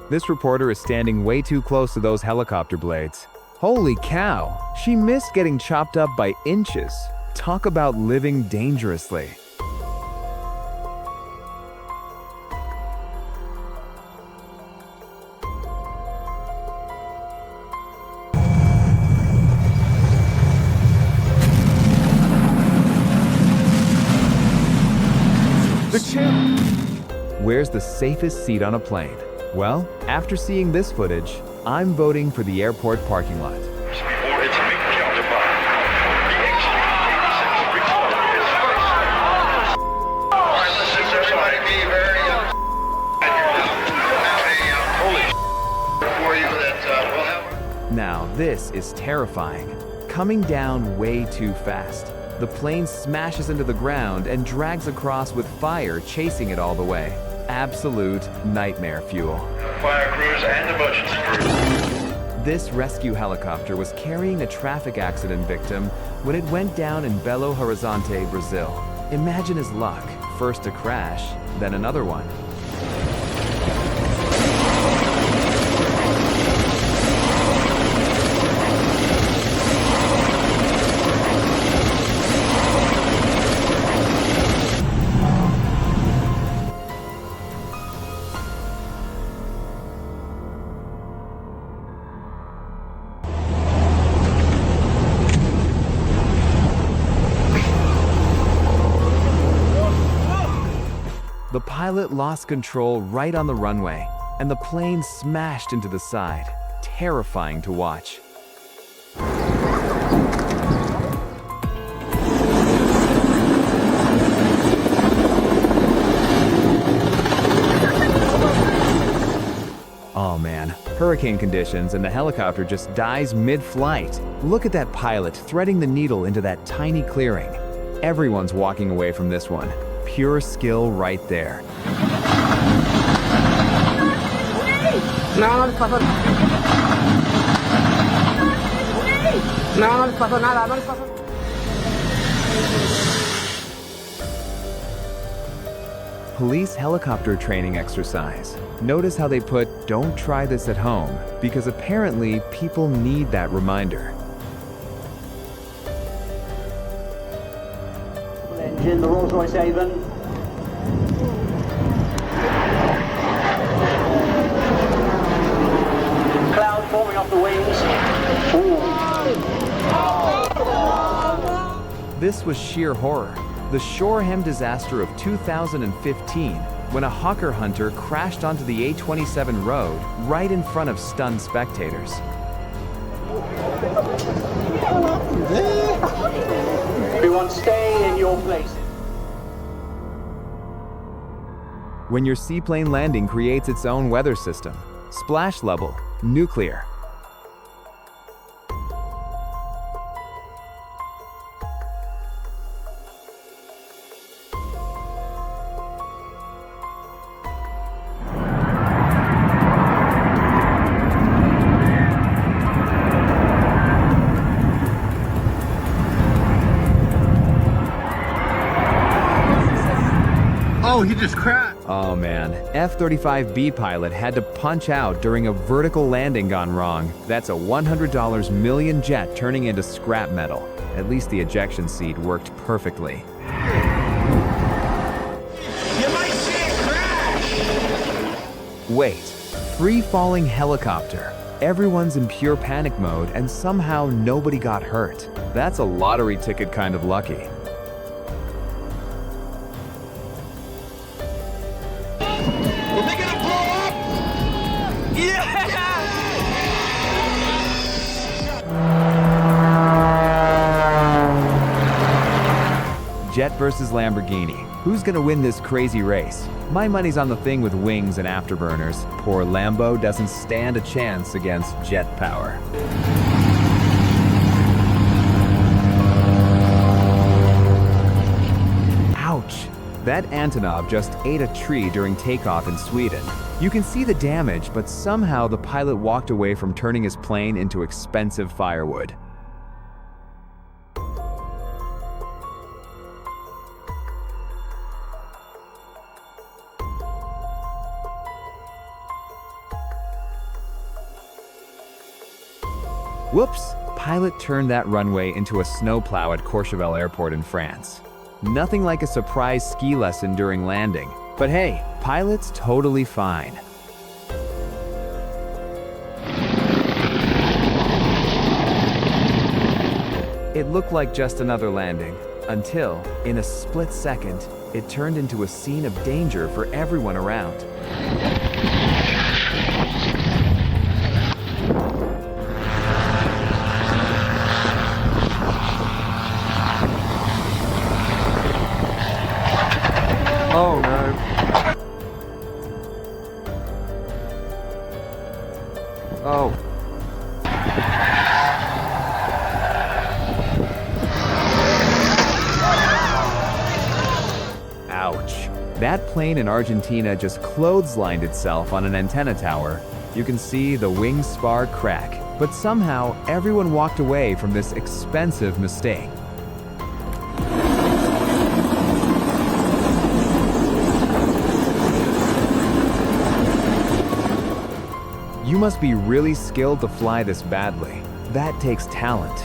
This reporter is standing way too close to those helicopter blades. Holy cow, she missed getting chopped up by inches. Talk about living dangerously. Where's the safest seat on a plane? Well, after seeing this footage, I'm voting for the airport parking lot. Before its big counterpart, the X-86 recovered its first. All right, let's just everybody be very holy for you that we'll have. Now, this is terrifying. Coming down way too fast. The plane smashes into the ground and drags across with fire chasing it all the way. Absolute nightmare fuel. Fire crews and emergency crews. This rescue helicopter was carrying a traffic accident victim when it went down in Belo Horizonte, Brazil. Imagine his luck. First a crash, then another one. The pilot lost control right on the runway, and the plane smashed into the side. Terrifying to watch. Oh man, hurricane conditions and the helicopter just dies mid-flight. Look at that pilot threading the needle into that tiny clearing. Everyone's walking away from this one. Pure skill right there. No les pasó nada, no les pasó. Police helicopter training exercise. Notice how they put "don't try this at home" because apparently people need that reminder. Engine, the Rolls-Royce Avon. Cloud forming off the wings. Ooh. This was sheer horror. The Shoreham disaster of 2015, when a hawker hunter crashed onto the A27 road right in front of stunned spectators. Everyone stay in your places. When your seaplane landing creates its own weather system. Splash level, nuclear. Oh, he just crashed. Oh man, F-35B pilot had to punch out during a vertical landing gone wrong. That's a $100 million jet turning into scrap metal. At least the ejection seat worked perfectly. You might see it crash. Wait, free-falling helicopter. Everyone's in pure panic mode and somehow nobody got hurt. That's a lottery ticket kind of lucky. Are they gonna blow up? Yeah! Jet versus Lamborghini. Who's gonna win this crazy race? My money's on the thing with wings and afterburners. Poor Lambo doesn't stand a chance against jet power. Ouch! That Antonov just ate a tree during takeoff in Sweden. You can see the damage, but somehow the pilot walked away from turning his plane into expensive firewood. Whoops! Pilot turned that runway into a snowplow at Courchevel Airport in France. Nothing like a surprise ski lesson during landing. But hey, pilot's totally fine. It looked like just another landing, until, in a split second, it turned into a scene of danger for everyone around. Oh no. Oh. Ouch. That plane in Argentina just clotheslined itself on an antenna tower. You can see the wing spar crack, but somehow everyone walked away from this expensive mistake. You must be really skilled to fly this badly. That takes talent.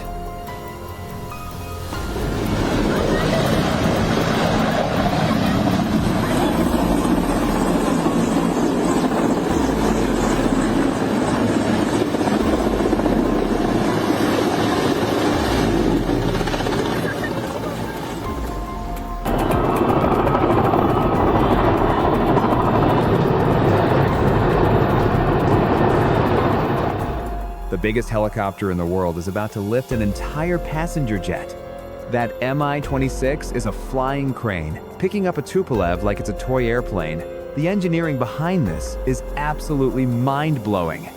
The biggest helicopter in the world is about to lift an entire passenger jet. That Mi-26 is a flying crane, picking up a Tupolev like it's a toy airplane. The engineering behind this is absolutely mind-blowing.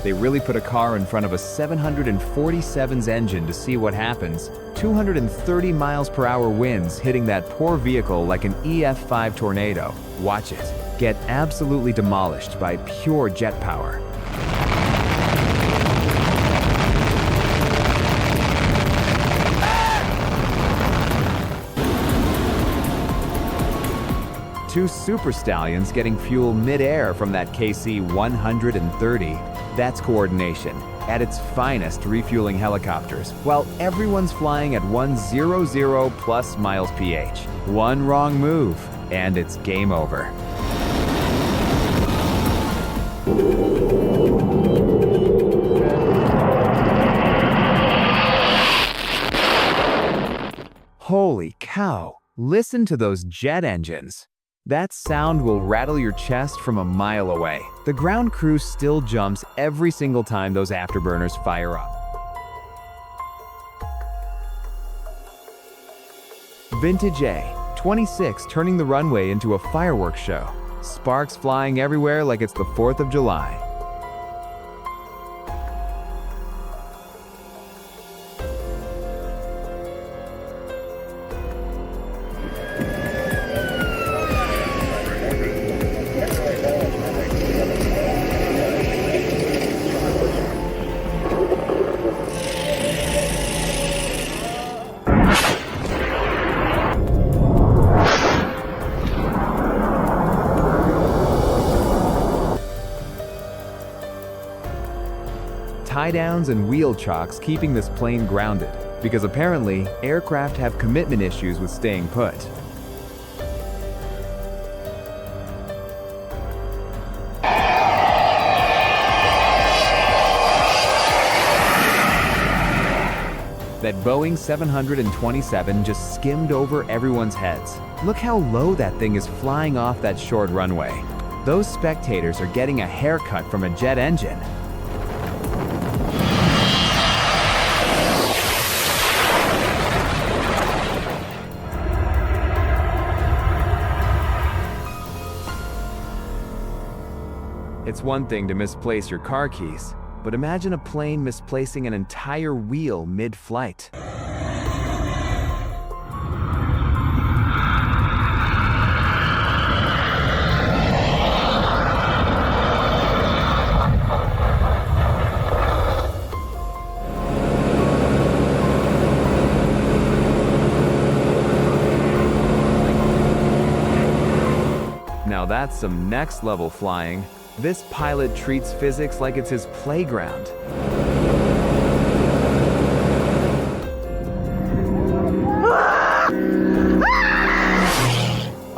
They really put a car in front of a 747's engine to see what happens. 230 miles per hour winds hitting that poor vehicle like an EF5 tornado. Watch it get absolutely demolished by pure jet power. Two super stallions getting fuel mid-air from that KC-130. That's coordination at its finest, refueling helicopters, while everyone's flying at 100 plus miles ph. One wrong move, and it's game over. Holy cow, listen to those jet engines. That sound will rattle your chest from a mile away. The ground crew still jumps every single time those afterburners fire up. Vintage A-26 turning the runway into a fireworks show. Sparks flying everywhere like it's the 4th of July. Tie-downs and wheel chocks keeping this plane grounded, because apparently aircraft have commitment issues with staying put. That Boeing 727 just skimmed over everyone's heads. Look how low that thing is flying off that short runway. Those spectators are getting a haircut from a jet engine. It's one thing to misplace your car keys, but imagine a plane misplacing an entire wheel mid-flight. that's some next level flying. This pilot treats physics like it's his playground.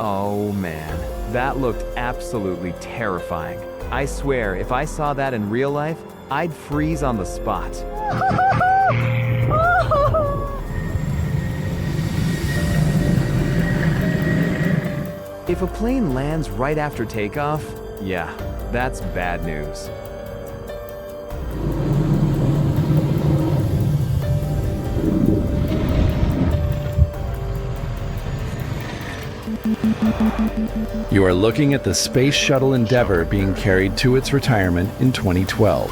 Oh man, that looked absolutely terrifying. I swear, if I saw that in real life, I'd freeze on the spot. If a plane lands right after takeoff, yeah, that's bad news. You are looking at the Space Shuttle Endeavour being carried to its retirement in 2012.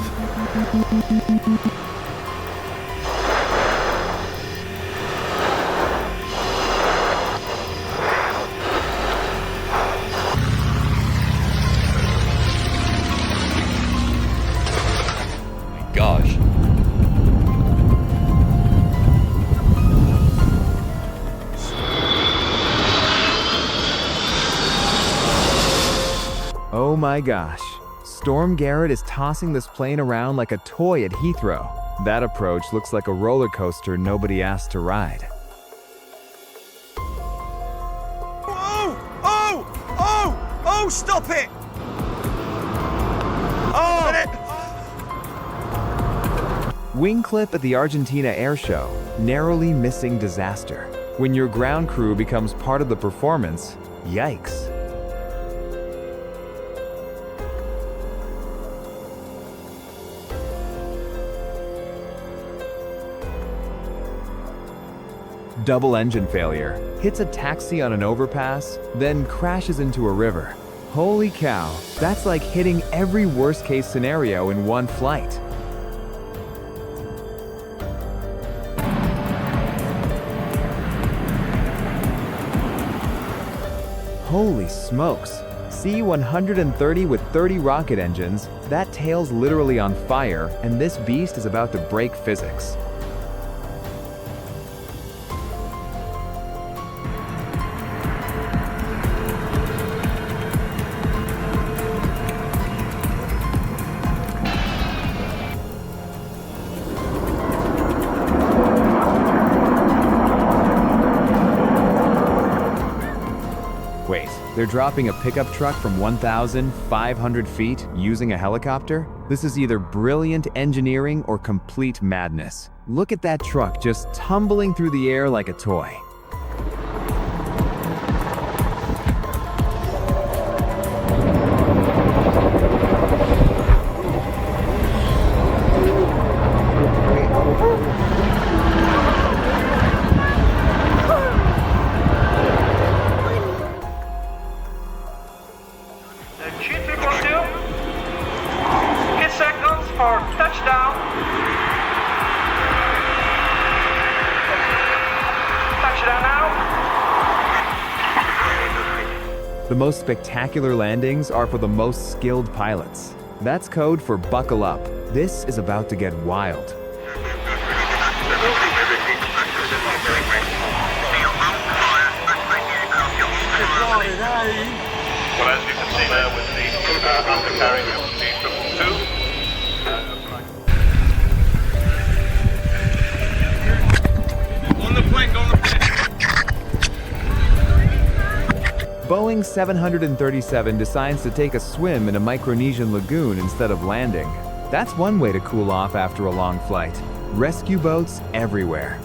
Gosh. Oh my gosh. Storm Garrett is tossing this plane around like a toy at Heathrow. That approach looks like a roller coaster nobody asked to ride. Oh, stop it! Oh! Wing clip at the Argentina Air Show. Narrowly missing disaster. When your ground crew becomes part of the performance, yikes. Double engine failure. Hits a taxi on an overpass, then crashes into a river. Holy cow, that's like hitting every worst-case scenario in one flight. Holy smokes. C-130 with 30 rocket engines, that tail's literally on fire, and this beast is about to break physics. Wait, they're dropping a pickup truck from 1,500 feet using a helicopter? This is either brilliant engineering or complete madness. Look at that truck just tumbling through the air like a toy. For touchdown. Touchdown now. The most spectacular landings are for the most skilled pilots. That's code for buckle up. This is about to get wild. Well, as you can see there with the undercarriage of the 222. On the plane, go on the plane. Boeing 737 decides to take a swim in a Micronesian lagoon instead of landing. That's one way to cool off after a long flight. Rescue boats everywhere.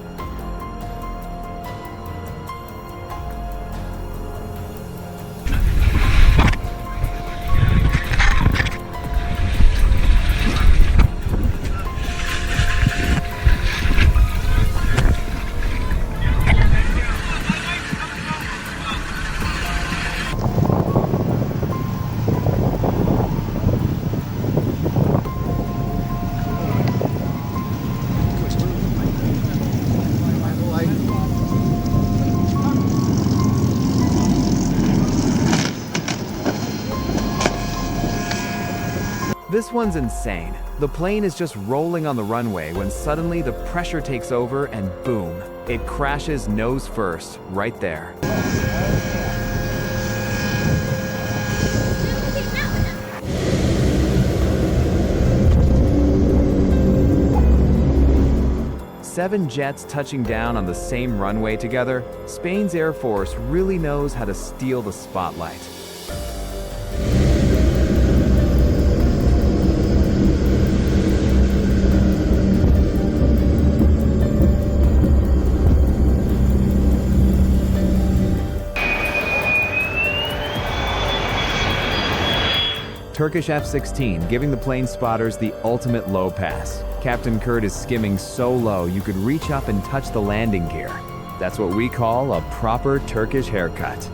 This one's insane. The plane is just rolling on the runway when suddenly the pressure takes over and boom, it crashes nose first, right there. 7 jets touching down on the same runway together, Spain's Air Force really knows how to steal the spotlight. Turkish F-16 giving the plane spotters the ultimate low pass. Captain Kurt is skimming so low you could reach up and touch the landing gear. That's what we call a proper Turkish haircut.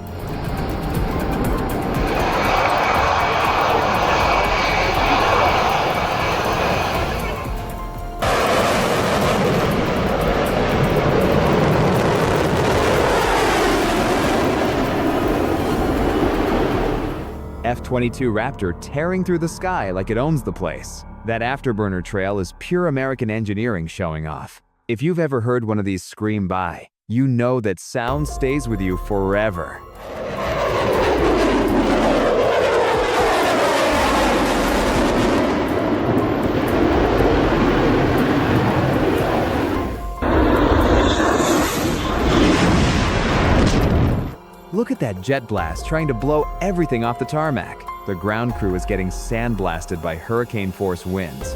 F-22 Raptor tearing through the sky like it owns the place. That afterburner trail is pure American engineering showing off. If you've ever heard one of these scream by, you know that sound stays with you forever. Look at that jet blast trying to blow everything off the tarmac. The ground crew is getting sandblasted by hurricane-force winds.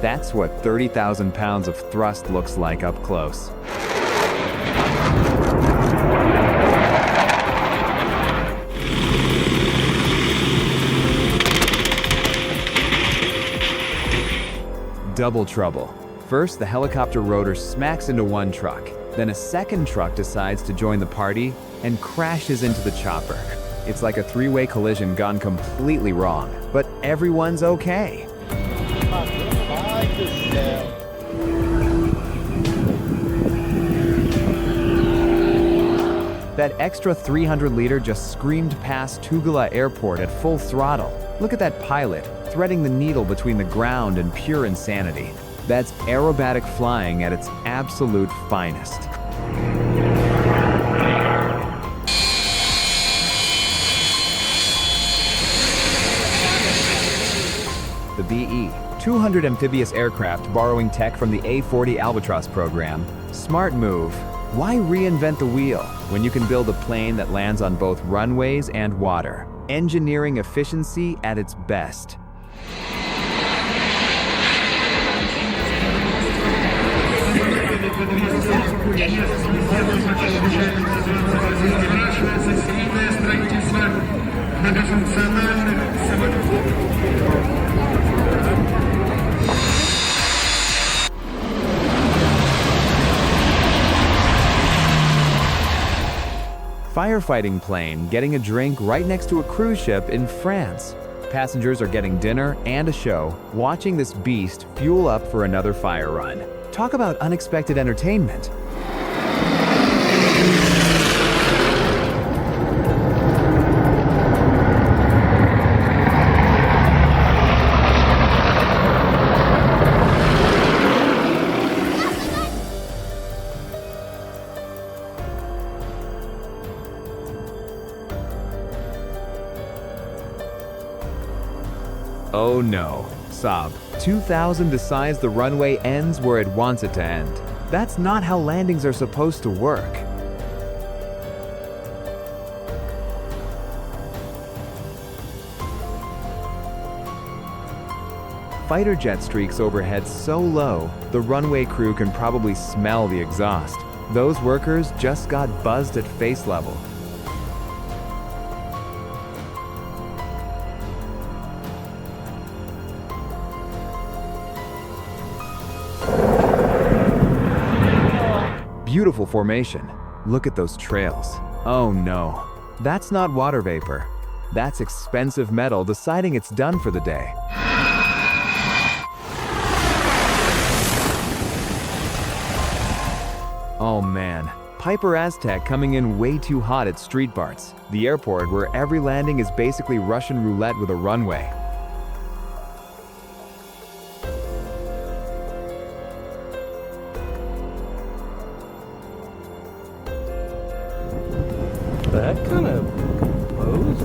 That's what 30,000 pounds of thrust looks like up close. Double trouble. First, the helicopter rotor smacks into one truck. Then a second truck decides to join the party and crashes into the chopper. It's like a three-way collision gone completely wrong, but everyone's okay. That extra 300-liter just screamed past Tugela Airport at full throttle. Look at that pilot, threading the needle between the ground and pure insanity. That's aerobatic flying at its absolute finest. The BE-200 amphibious aircraft borrowing tech from the A-40 Albatross program. Smart move. Why reinvent the wheel when you can build a plane that lands on both runways and water? Engineering efficiency at its best. Firefighting plane getting a drink right next to a cruise ship in France. Passengers are getting dinner and a show, watching this beast fuel up for another fire run. Talk about unexpected entertainment. Oh no, Saab. 2000 decides the runway ends where it wants it to end. That's not how landings are supposed to work. Fighter jet streaks overhead so low, the runway crew can probably smell the exhaust. Those workers just got buzzed at face level. Beautiful formation. Look at those trails. Oh no, that's not water vapor. That's expensive metal deciding it's done for the day. Oh man, Piper Aztec coming in way too hot at street parts. The airport where every landing is basically Russian roulette with a runway. That kind of pose.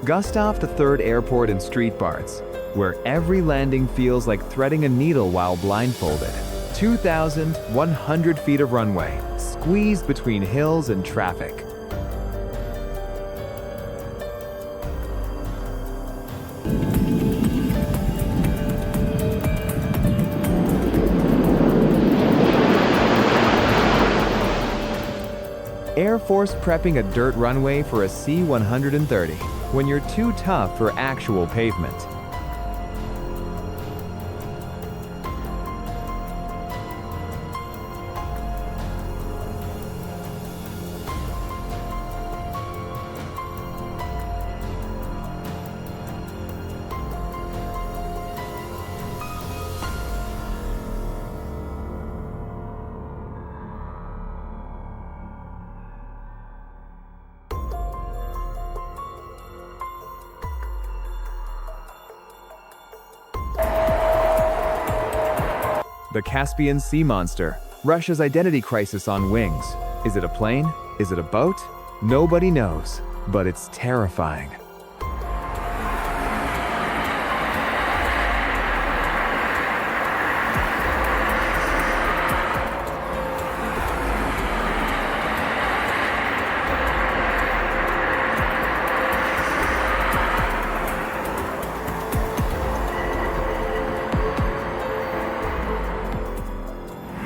Gustav III Airport in Street Parts, where every landing feels like threading a needle while blindfolded. 2,100 feet of runway, squeezed between hills and traffic. Air Force prepping a dirt runway for a C-130 when you're too tough for actual pavement. The Caspian Sea Monster, Russia's identity crisis on wings. Is it a plane? Is it a boat? Nobody knows, but it's terrifying.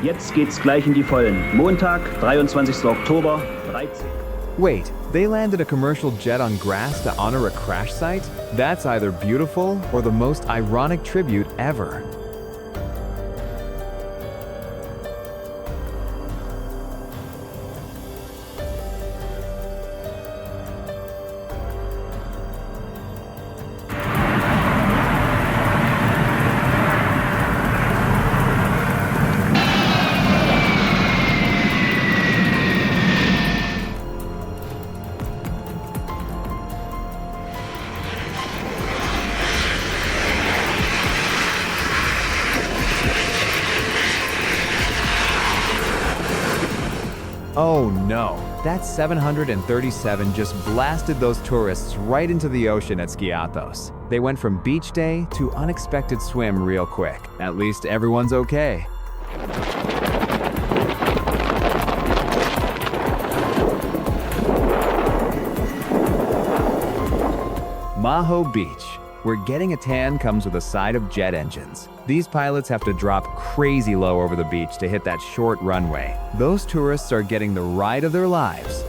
Jetzt geht's gleich in die Vollen. Montag, 23. Oktober, 13. Wait, they landed a commercial jet on grass to honor a crash site? That's either beautiful or the most ironic tribute ever. Oh no, that 737 just blasted those tourists right into the ocean at Skiathos. They went from beach day to unexpected swim real quick. At least everyone's okay. Maho Beach, where getting a tan comes with a side of jet engines. These pilots have to drop crazy low over the beach to hit that short runway. Those tourists are getting the ride of their lives.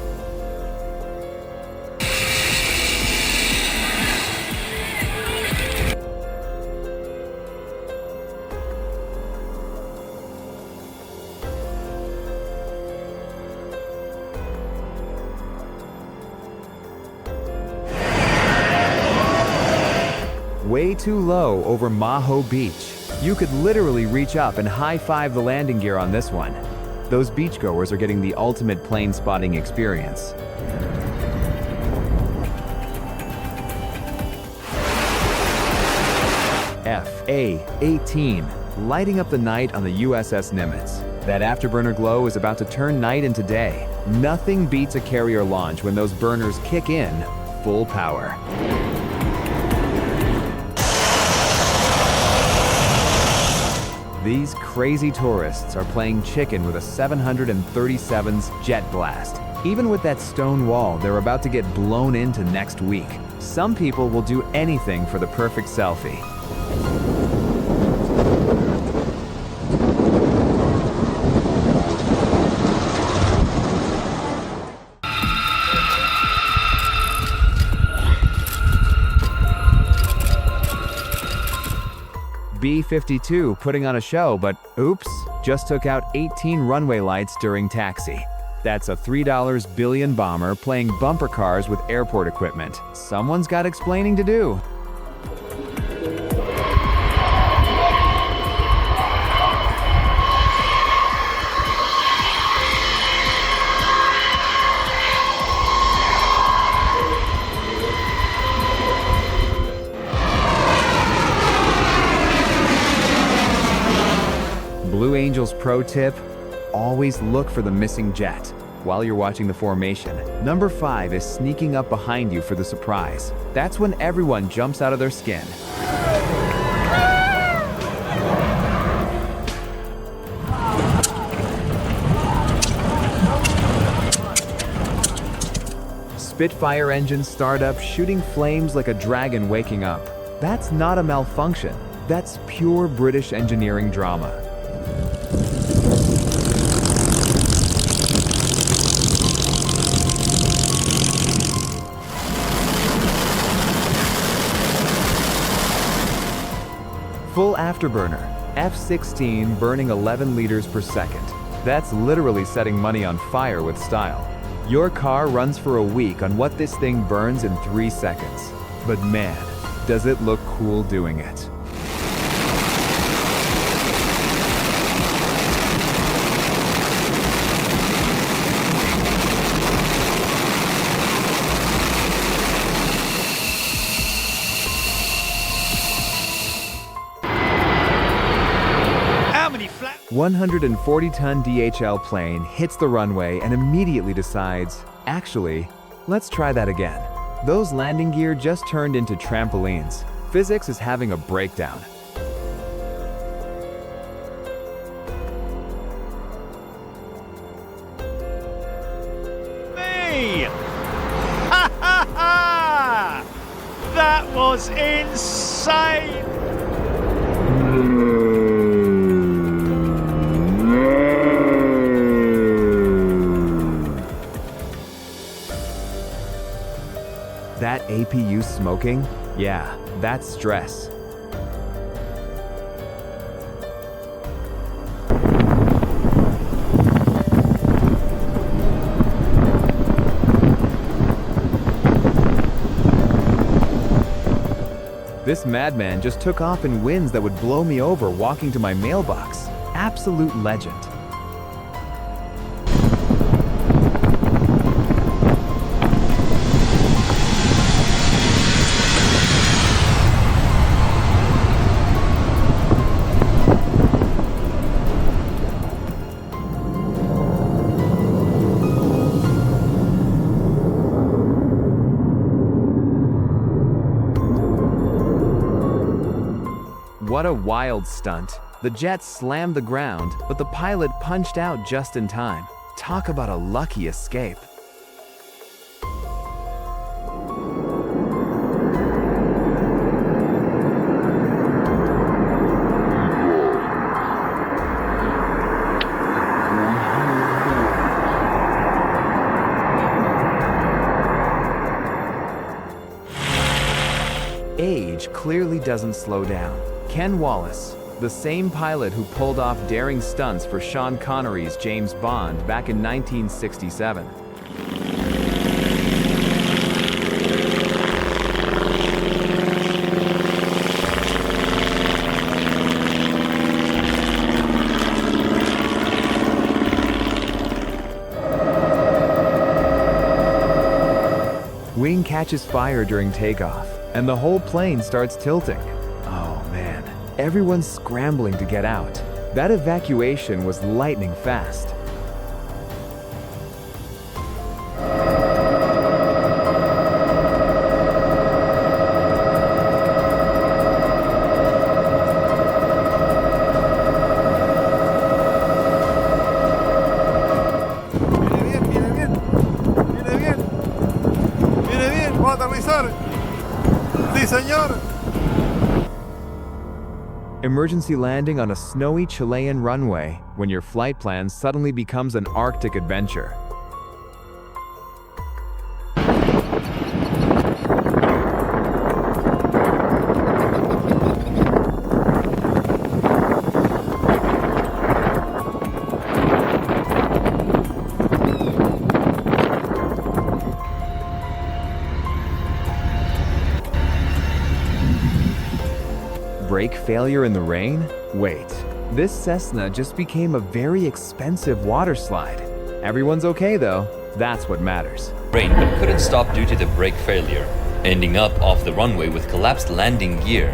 Way too low over Maho Beach. You could literally reach up and high-five the landing gear on this one. Those beachgoers are getting the ultimate plane spotting experience. FA-18, lighting up the night on the USS Nimitz. That afterburner glow is about to turn night into day. Nothing beats a carrier launch when those burners kick in full power. These crazy tourists are playing chicken with a 737's jet blast. Even with that stone wall, they're about to get blown into next week. Some people will do anything for the perfect selfie. B-52 putting on a show, but oops, just took out 18 runway lights during taxi. That's a $3 billion bomber playing bumper cars with airport equipment. Someone's got explaining to do. Blue Angel's pro tip, always look for the missing jet. While you're watching the formation, number 5 is sneaking up behind you for the surprise. That's when everyone jumps out of their skin. Spitfire engines start up, shooting flames like a dragon waking up. That's not a malfunction. That's pure British engineering drama. Full afterburner, F-16 burning 11 liters per second. That's literally setting money on fire with style. Your car runs for a week on what this thing burns in 3 seconds. But man, does it look cool doing it. How many flat? 140-ton DHL plane hits the runway and immediately decides, actually, let's try that again. Those landing gear just turned into trampolines. Physics is having a breakdown. Me! Ha ha ha! That was insane! That APU smoking? Yeah, that's stress. This madman just took off in winds that would blow me over walking to my mailbox. Absolute legend. What a wild stunt. The jet slammed the ground, but the pilot punched out just in time. Talk about a lucky escape. Age clearly doesn't slow down. Ken Wallace, the same pilot who pulled off daring stunts for Sean Connery's James Bond back in 1967. Wing catches fire during takeoff, and the whole plane starts tilting. Oh man, everyone's scrambling to get out. That evacuation was lightning fast. Emergency landing on a snowy Chilean runway when your flight plan suddenly becomes an Arctic adventure. Brake failure in the rain? Wait, this Cessna just became a very expensive water slide. Everyone's okay though, that's what matters. Rain but couldn't stop due to the brake failure, ending up off the runway with collapsed landing gear.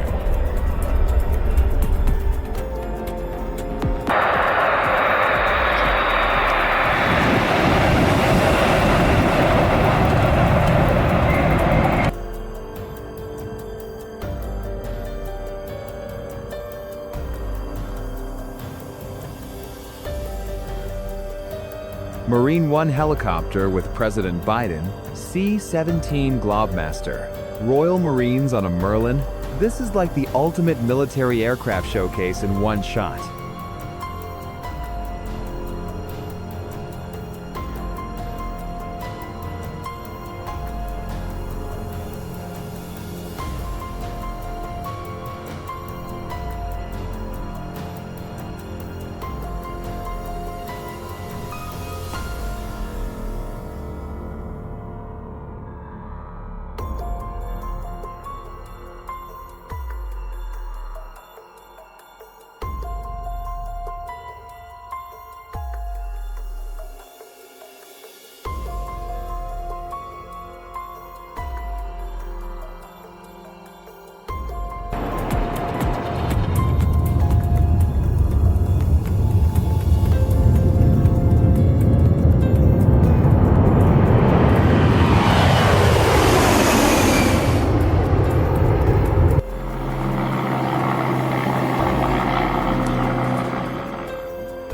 Marine One helicopter with President Biden, C-17 Globemaster, Royal Marines on a Merlin. This is like the ultimate military aircraft showcase in one shot.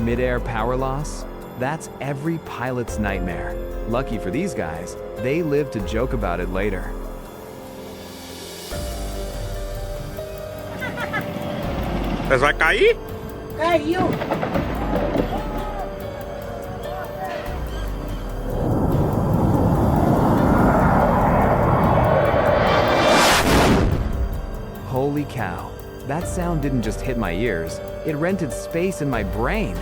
Mid-air power loss? That's every pilot's nightmare. Lucky for these guys, they live to joke about it later. Mas vai cair? Caiu! Holy cow, that sound didn't just hit my ears, it rented space in my brain.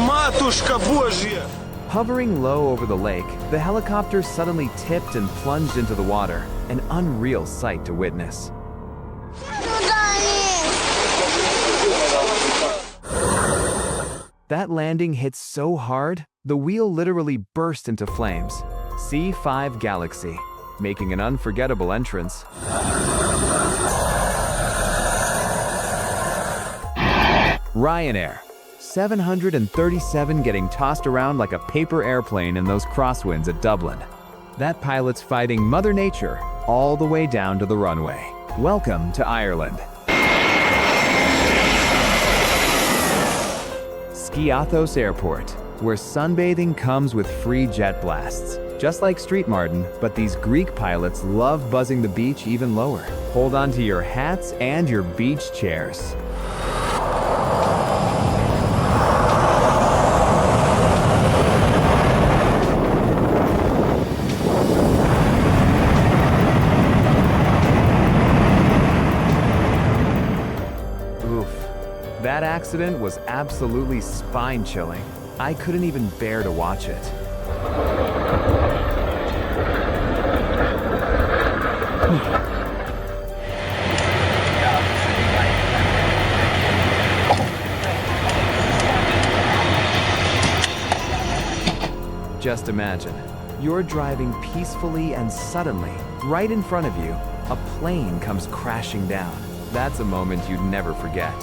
Матушка Божья! Hovering low over the lake, the helicopter suddenly tipped and plunged into the water, an unreal sight to witness. That landing hit so hard, the wheel literally burst into flames. C-5 Galaxy, making an unforgettable entrance. Ryanair, 737 getting tossed around like a paper airplane in those crosswinds at Dublin. That pilot's fighting Mother Nature all the way down to the runway. Welcome to Ireland. Skiathos Airport, where sunbathing comes with free jet blasts. Just like Street Martin, but these Greek pilots love buzzing the beach even lower. Hold on to your hats and your beach chairs. That accident was absolutely spine-chilling. I couldn't even bear to watch it. Just imagine, you're driving peacefully and suddenly, right in front of you, a plane comes crashing down. That's a moment you'd never forget.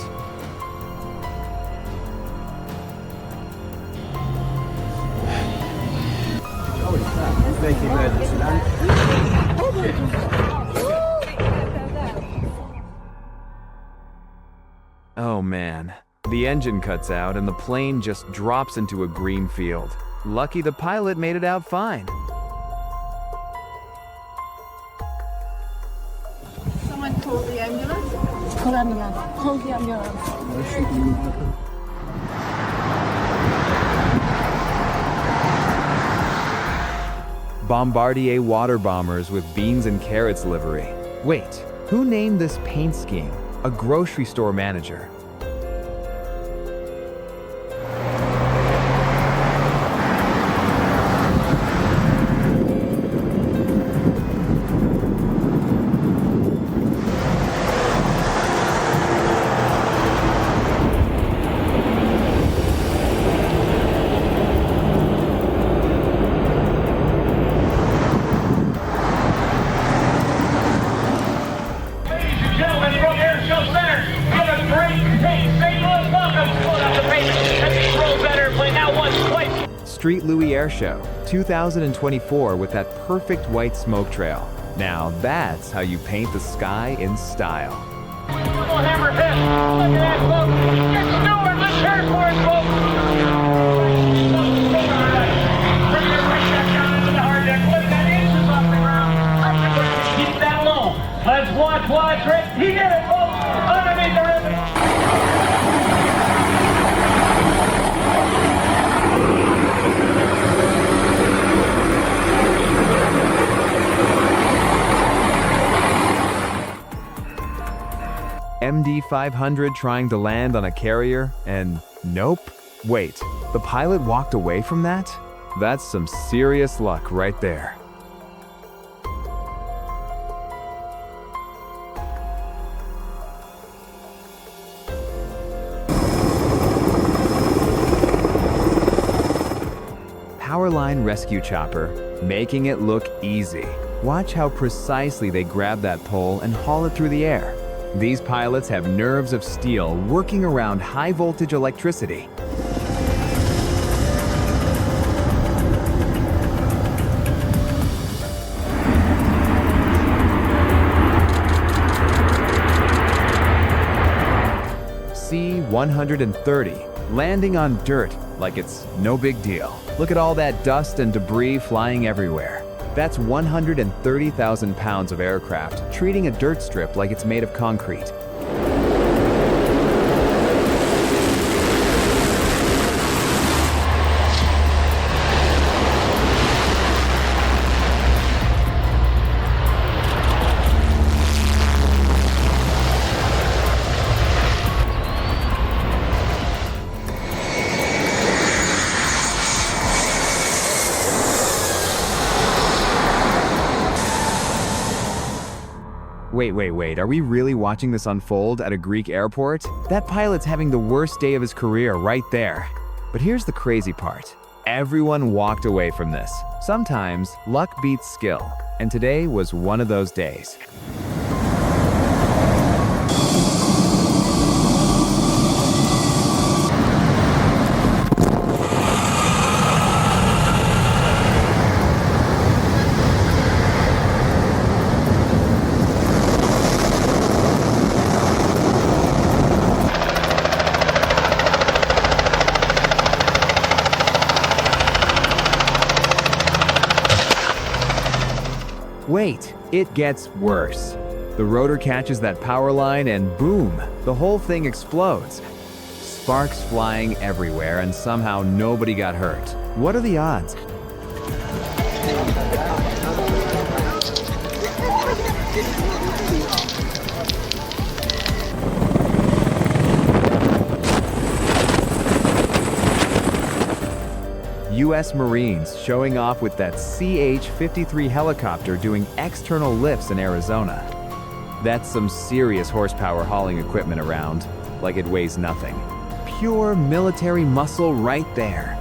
Oh man, the engine cuts out and the plane just drops into a green field. Lucky the pilot made it out fine. Someone call the ambulance? Call the ambulance. Call the ambulance. Bombardier water bombers with beans and carrots livery. Wait, who named this paint scheme? A grocery store manager. Gentlemen, from Air Show Center, give a great Street Louis Air Show, 2024 with that perfect white smoke trail. Now that's how you paint the sky in style. Hammer pit. Look at that, folks. It's Stewart. Let's hear it for it, folks. Bring your right back down into the hard deck. Look at that, inches off the ground. Keep that low. Let's watch Rick. He did it, folks. Underneath the ribbon. MD 500 trying to land on a carrier, and nope. Wait, the pilot walked away from that? That's some serious luck right there. Powerline rescue chopper, making it look easy. Watch how precisely they grab that pole and haul it through the air. These pilots have nerves of steel working around high voltage electricity. C-130, landing on dirt like it's no big deal. Look at all that dust and debris flying everywhere. That's 130,000 pounds of aircraft treating a dirt strip like it's made of concrete. Wait, are we really watching this unfold at a Greek airport? That pilot's having the worst day of his career right there. But here's the crazy part. Everyone walked away from this. Sometimes, luck beats skill, and today was one of those days. Wait, it gets worse. The rotor catches that power line and boom, the whole thing explodes. Sparks flying everywhere and somehow nobody got hurt. What are the odds? U.S. Marines showing off with that CH-53 helicopter doing external lifts in Arizona. That's some serious horsepower hauling equipment around, like it weighs nothing. Pure military muscle right there.